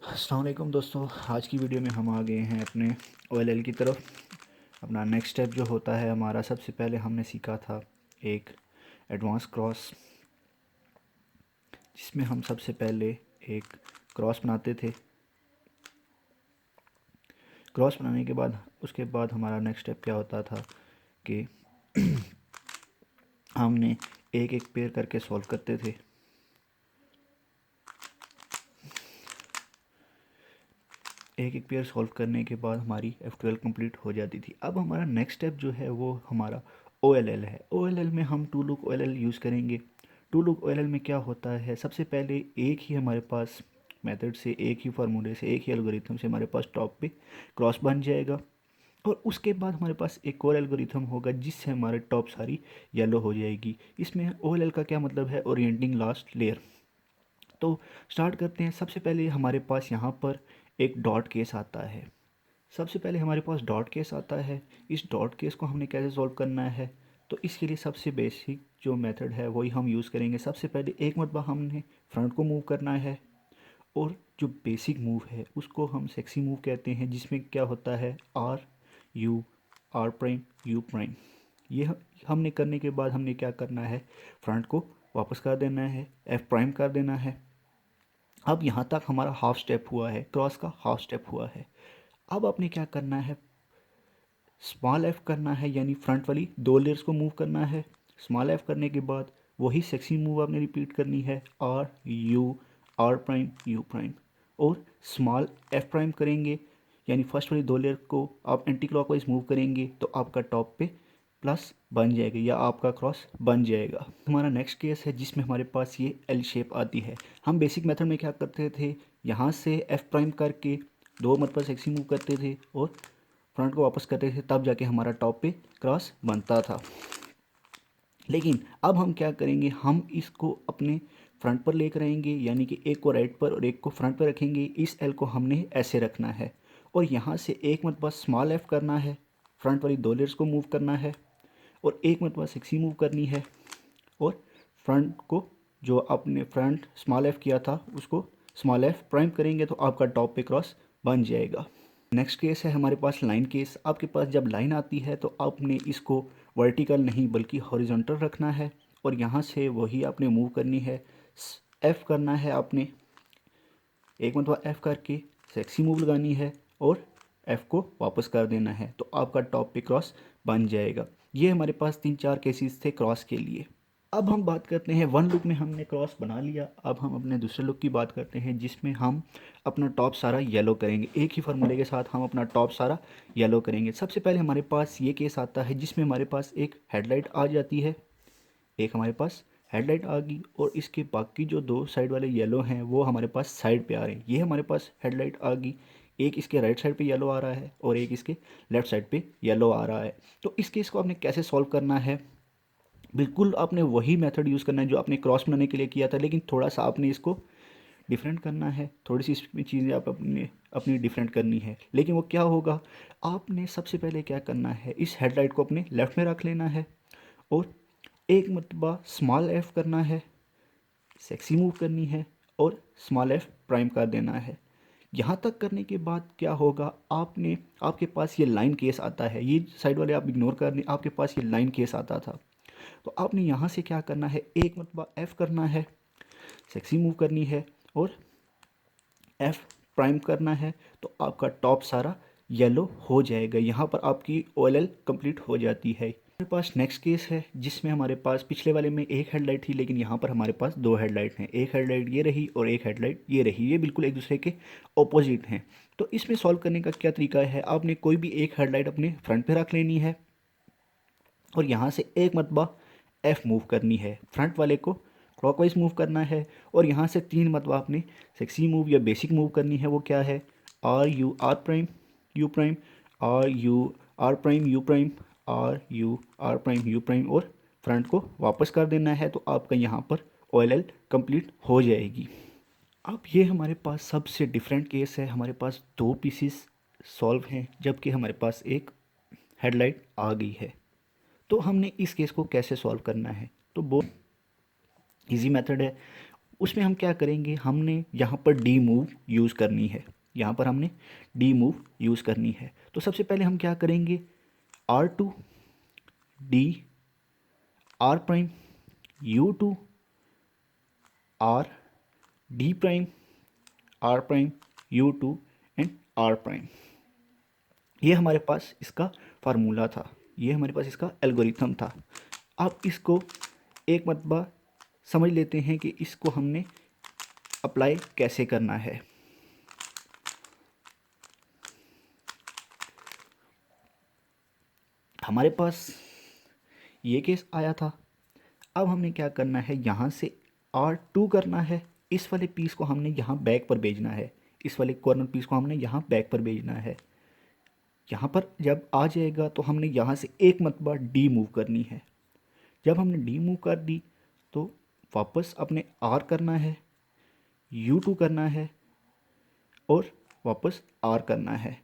अस्सलाम वालेकुम दोस्तों, आज की वीडियो में हम आ गए हैं अपने OLL की तरफ। अपना नेक्स्ट स्टेप जो होता है हमारा, सबसे पहले हमने सीखा था एक एडवांस क्रॉस, जिसमें हम सबसे पहले एक क्रॉस बनाते थे। क्रॉस बनाने के बाद उसके बाद हमारा नेक्स्ट स्टेप क्या होता था कि हमने एक एक पेयर करके सॉल्व करते थे। एक एक पेयर सॉल्व करने के बाद हमारी F12 कंप्लीट हो जाती थी। अब हमारा नेक्स्ट स्टेप जो है वो हमारा OLL है। OLL में हम टू लुक OLL यूज़ करेंगे। टू लुक OLL में क्या होता है, सबसे पहले एक ही हमारे पास मेथड से, एक ही फार्मूले से, एक ही एल्गोरिथम से हमारे पास टॉप पे क्रॉस बन जाएगा, और उसके बाद हमारे पास एक और एल्गोरिथम होगा जिससे हमारे टॉप सारी येलो हो जाएगी। इसमें OLL का क्या मतलब है, ओरिएंटिंग लास्ट लेयर। तो स्टार्ट करते हैं। सबसे पहले हमारे पास यहाँ पर एक डॉट केस आता है। सबसे पहले हमारे पास डॉट केस आता है। इस डॉट केस को हमने कैसे सॉल्व करना है, तो इसके लिए सबसे बेसिक जो मेथड है वही हम यूज़ करेंगे। सबसे पहले एक मरतबा हमने फ्रंट को मूव करना है, और जो बेसिक मूव है उसको हम सेक्सी मूव कहते हैं, जिसमें क्या होता है R U, R prime, U prime. ये हमने करने के बाद हमने क्या करना है, फ्रंट को वापस कर देना है, एफ प्राइम कर देना है। अब यहाँ तक हमारा हाफ स्टेप हुआ है, क्रॉस का हाफ स्टेप हुआ है। अब आपने क्या करना है, स्मॉल एफ करना है, यानी फ्रंट वाली दो लेयर्स को मूव करना है। स्मॉल एफ करने के बाद वही सेक्सी मूव आपने रिपीट करनी है, R U, R prime, U prime. और स्मॉल एफ प्राइम करेंगे, यानी फर्स्ट वाली दो लेयर को आप एंटी क्लॉकवाइज मूव करेंगे तो आपका टॉप पे प्लस बन जाएगा या आपका क्रॉस बन जाएगा। हमारा नेक्स्ट केस है जिसमें हमारे पास ये एल शेप आती है। हम बेसिक मेथड में क्या करते थे, यहाँ से एफ प्राइम करके दो मतलब सेक्सी मूव करते थे और फ्रंट को वापस करते थे, तब जाके हमारा टॉप पे क्रॉस बनता था। लेकिन अब हम क्या करेंगे, हम इसको अपने फ्रंट पर लेकर आएंगे, यानी कि एक को राइट पर और एक को फ्रंट पर रखेंगे। इस एल को हमने ऐसे रखना है, और यहाँ से एक मतलब स्मॉल एफ करना है, फ्रंट वाली दो लेयर्स को मूव करना है, और एक मतलब सेक्सी मूव करनी है, और फ्रंट को जो आपने फ्रंट स्मॉल एफ किया था उसको स्मॉल एफ प्राइम करेंगे तो आपका टॉप पे क्रॉस बन जाएगा। नेक्स्ट केस है हमारे पास लाइन केस। आपके पास जब लाइन आती है तो आपने इसको वर्टिकल नहीं बल्कि हॉरिजॉन्टल रखना है, और यहाँ से वही आपने मूव करनी है, एफ़ करना है आपने, एक मतलब एफ़ करके सेक्सी मूव लगानी है और एफ़ को वापस कर देना है, तो आपका टॉप पे क्रॉस बन जाएगा। ये हमारे पास 3-4 केसेस थे क्रॉस के लिए। अब हम बात करते हैं, वन लुक में हमने क्रॉस बना लिया, अब हम अपने दूसरे लुक की बात करते हैं जिसमें हम अपना टॉप सारा येलो करेंगे। एक ही फार्मूले के साथ हम अपना टॉप सारा येलो करेंगे। सबसे पहले हमारे पास ये केस आता है जिसमें हमारे पास एक हेडलाइट आ जाती है, एक हमारे पास हेडलाइट आ गई, और इसके बाकी जो दो साइड वाले येलो हैं वो हमारे पास साइड पे आ रहे हैं। ये हमारे पास हेडलाइट आ गई, एक इसके राइट साइड पे येलो आ रहा है और एक इसके लेफ्ट साइड पे येलो आ रहा है। तो इस केस को आपने कैसे सॉल्व करना है, बिल्कुल आपने वही मेथड यूज़ करना है जो आपने क्रॉस बनाने के लिए किया था, लेकिन थोड़ा सा आपने इसको डिफरेंट करना है। थोड़ी सी इसमें चीज़ें आप अपने अपनी डिफरेंट करनी है। लेकिन वो क्या होगा, आपने सबसे पहले क्या करना है, इस हेडलाइट को अपने लेफ़्ट में रख लेना है, और एक मरतबा स्मॉल एफ करना है, सेक्सी मूव करनी है, और स्मॉल एफ प्राइम कर देना है। यहाँ तक करने के बाद क्या होगा, आपने आपके पास ये लाइन केस आता है, ये साइड वाले आप इग्नोर कर दें, आपके पास ये लाइन केस आता था। तो आपने यहाँ से क्या करना है, एक मरतबा एफ़ करना है, सेक्सी मूव करनी है, और एफ़ प्राइम करना है, तो आपका टॉप सारा येलो हो जाएगा। यहाँ पर आपकी OLL कंप्लीट हो जाती है। हमारे पास नेक्स्ट केस है जिसमें हमारे पास पिछले वाले में एक हेडलाइट थी, लेकिन यहाँ पर हमारे पास दो हेडलाइट हैं। एक हेडलाइट ये रही और एक हेडलाइट ये रही, ये बिल्कुल एक दूसरे के ऑपोजिट हैं। तो इसमें सॉल्व करने का क्या तरीका है, आपने कोई भी एक हेडलाइट अपने फ्रंट पे रख लेनी है, और यहाँ से एक मरतबा एफ़ मूव करनी है, फ्रंट वाले को क्लॉकवाइज मूव करना है, और यहाँ से तीन मरतबा आपने सेक्सी मूव या बेसिक मूव करनी है। वो क्या है, R U R prime U prime, R U R prime U prime, R U R prime U prime, और फ्रंट को वापस कर देना है, तो आपका यहाँ पर OLL कंप्लीट हो जाएगी। अब ये हमारे पास सबसे डिफरेंट केस है, हमारे पास दो पीसीस सॉल्व हैं जबकि हमारे पास एक हेडलाइट आ गई है। तो हमने इस केस को कैसे सॉल्व करना है, तो बहुत इजी मेथड है। उसमें हम क्या करेंगे, हमने यहाँ पर डी मूव यूज़ करनी है, यहाँ पर हमने डी मूव यूज़ करनी है। तो सबसे पहले हम क्या करेंगे, R2 D R prime U2 R D prime R prime U2 and R prime. ये हमारे पास इसका फार्मूला था, ये हमारे पास इसका एल्गोरिथम था। अब इसको एक मरतबा समझ लेते हैं कि इसको हमने अप्लाई कैसे करना है। हमारे पास ये केस आया था। अब हमने क्या करना है, यहाँ से R2 करना है, इस वाले पीस को हमने यहाँ बैक पर भेजना है, इस वाले कॉर्नर पीस को हमने यहाँ बैक पर भेजना है। यहाँ पर जब आ जाएगा तो हमने यहाँ से एक मरतबा डी मूव करनी है। जब हमने डी मूव कर दी तो वापस अपने R करना है, U2 करना है और वापस R करना है।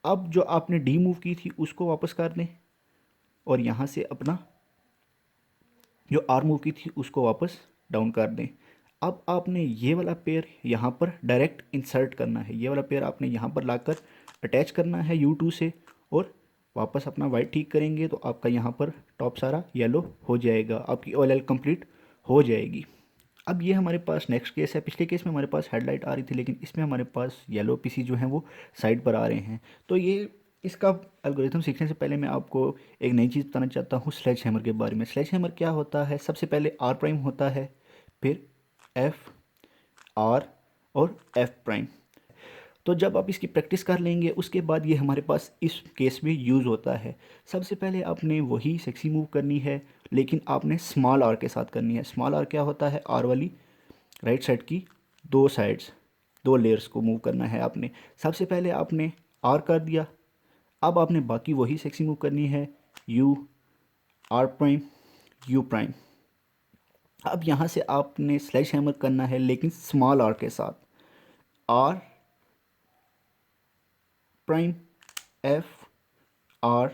अब जो आपने डी मूव की थी उसको वापस कर दें और यहाँ से अपना जो R मूव की थी उसको वापस डाउन कर दें। अब आपने ये वाला पेयर यहाँ पर डायरेक्ट इंसर्ट करना है, ये वाला पेयर आपने यहाँ पर लाकर अटैच करना है U2 से और वापस अपना वाइट ठीक करेंगे तो आपका यहाँ पर टॉप सारा येलो हो जाएगा, आपकी OLL कंप्लीट हो जाएगी। अब ये हमारे पास नेक्स्ट केस है। पिछले केस में हमारे पास हेडलाइट आ रही थी लेकिन इसमें हमारे पास येलो पीसी जो हैं वो साइड पर आ रहे हैं। तो ये इसका एल्गोरिथम सीखने से पहले मैं आपको एक नई चीज़ बताना चाहता हूँ स्लेज हैमर के बारे में। स्लेज हैमर क्या होता है, सबसे पहले R प्राइम होता है, फिर F R और F प्राइम। तो जब आप इसकी प्रैक्टिस कर लेंगे उसके बाद ये हमारे पास इस केस में यूज़ होता है। सबसे पहले आपने वही सेक्सी मूव करनी है लेकिन आपने स्मॉल आर के साथ करनी है। स्मॉल आर क्या होता है, आर वाली राइट साइड की दो साइड्स, दो लेयर्स को मूव करना है आपने। सबसे पहले आपने आर कर दिया, अब आपने बाकी वही सेक्सी मूव करनी है, U R prime U prime. अब यहाँ से आपने स्लेज हैमर करना है लेकिन स्मॉल आर के साथ, R prime F R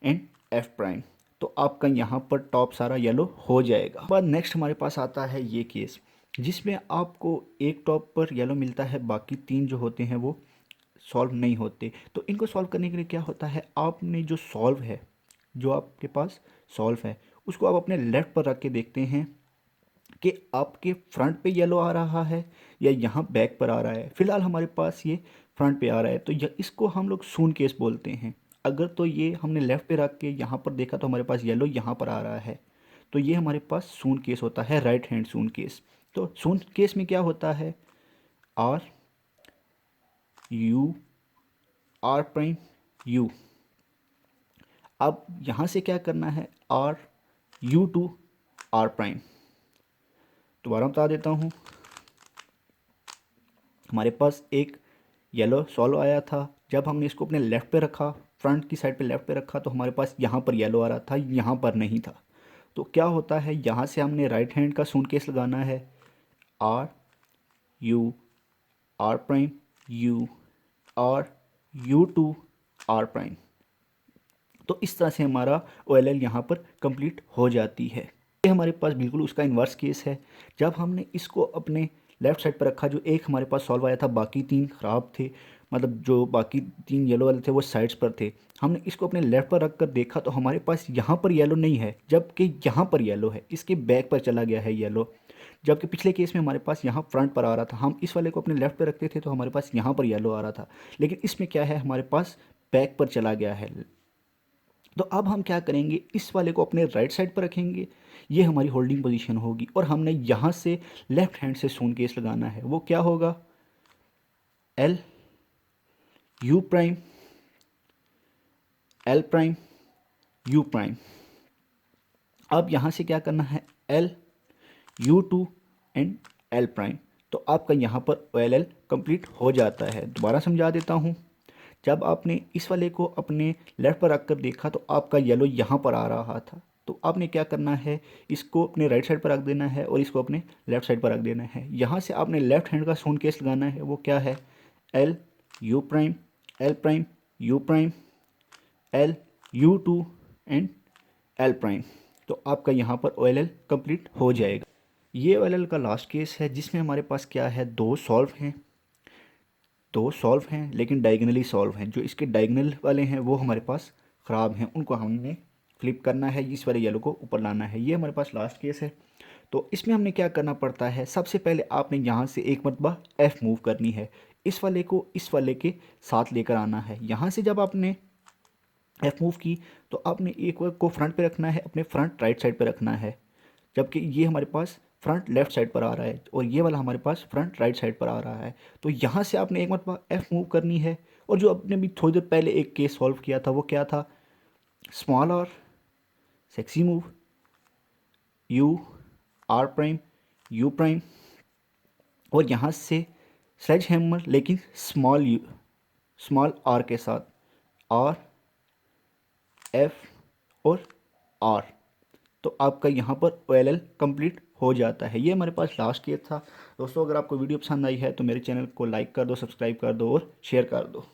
and F prime. तो आपका यहाँ पर टॉप सारा येलो हो जाएगा। बाद नेक्स्ट हमारे पास आता है ये केस जिसमें आपको एक टॉप पर येलो मिलता है, बाकी तीन जो होते हैं वो सॉल्व नहीं होते। तो इनको सॉल्व करने के लिए क्या होता है, आपने जो सॉल्व है, जो आपके पास सॉल्व है उसको आप अपने लेफ़्ट पर रख के देखते हैं कि आपके फ्रंट पे येलो आ रहा है या यहाँ बैक पर आ रहा है। फ़िलहाल हमारे पास ये फ्रंट पे आ रहा है तो इसको हम लोग सून केस बोलते हैं। अगर तो ये हमने लेफ़्ट पे रख के यहाँ पर देखा तो हमारे पास येलो यहाँ पर आ रहा है, तो ये हमारे पास सून केस होता है, राइट हैंड सून केस। तो सून केस में क्या होता है, R U R prime U. अब यहाँ से क्या करना है, आर U2 आर प्राइम। दोबारा बता देता हूँ, हमारे पास एक येलो सॉल्व आया था, जब हमने इसको अपने लेफ़्ट पे रखा, फ्रंट की साइड पे लेफ़्ट पे रखा तो हमारे पास यहाँ पर येलो आ रहा था, यहाँ पर नहीं था। तो क्या होता है, यहाँ से हमने राइट हैंड का सून केस लगाना है, R U R prime U R U2 R prime. तो इस तरह से हमारा OLL यहाँ पर कंप्लीट हो जाती है। ये हमारे पास बिल्कुल उसका इन्वर्स केस है। जब हमने इसको अपने लेफ़्ट साइड पर रखा, जो एक हमारे पास सॉल्व आया था, बाकी तीन ख़राब थे, मतलब जो बाकी तीन येलो वाले थे वो साइड्स पर थे। हमने इसको अपने लेफ़्ट पर रख कर देखा तो हमारे पास यहाँ पर येलो नहीं है जबकि यहाँ पर येलो है, इसके बैक पर चला गया है येलो। जबकि पिछले केस में हमारे पास यहाँ फ्रंट पर आ रहा था, हम इस वाले को अपने लेफ़्ट पर रखते थे तो हमारे पास यहाँ पर येलो आ रहा था, लेकिन इसमें क्या है, हमारे पास बैक पर चला गया है। तो अब हम क्या करेंगे, इस वाले को अपने राइट साइड पर रखेंगे, ये हमारी होल्डिंग पोजीशन होगी और हमने यहाँ से लेफ्ट हैंड से सून केस लगाना है। वो क्या होगा, L U prime L prime U prime. अब यहाँ से क्या करना है, L U2 and L prime. तो आपका यहाँ पर OLL कंप्लीट हो जाता है। दोबारा समझा देता हूँ, जब आपने इस वाले को अपने लेफ़्ट पर रख कर देखा तो आपका येलो यहाँ पर आ रहा था, तो आपने क्या करना है, इसको अपने राइट साइड पर रख देना है और इसको अपने लेफ़्ट साइड पर रख देना है। यहाँ से आपने लेफ़्ट हैंड का सून केस लगाना है, वो क्या है, L U prime L prime U prime L U2 and L prime. तो आपका यहाँ पर OLL कंप्लीट हो जाएगा। ये OLL का लास्ट केस है जिसमें हमारे पास क्या है, दो सॉल्व हैं लेकिन डायगनली सॉल्व हैं। जो इसके डायगनल वाले हैं वो हमारे पास ख़राब हैं, उनको हमने फ्लिप करना है, इस वाले येलो को ऊपर लाना है। ये हमारे पास लास्ट केस है। तो इसमें हमने क्या करना पड़ता है, सबसे पहले आपने यहाँ से एक मरतबा F मूव करनी है, इस वाले को इस वाले के साथ लेकर आना है। यहाँ से जब आपने F मूव की तो आपने एक वर्ग को फ्रंट पे रखना है, अपने फ्रंट राइट साइड पे रखना है, जबकि ये हमारे पास फ्रंट लेफ्ट साइड पर आ रहा है और ये वाला हमारे पास फ्रंट राइट साइड पर आ रहा है। तो यहाँ से आपने एक मरतबा F मूव करनी है। और जो आपने भी थोड़ी देर पहले एक केस सॉल्व किया था वो क्या था, small R, sexy move, U, R prime, U prime, और यहाँ से स्लेज हैमर लेकिन स्मॉल आर के साथ, आर, एफ और आर। तो आपका यहाँ पर OLL कंप्लीट हो जाता है। ये हमारे पास लास्ट केस था। दोस्तों अगर आपको वीडियो पसंद आई है तो मेरे चैनल को लाइक कर दो, सब्सक्राइब कर दो और शेयर कर दो।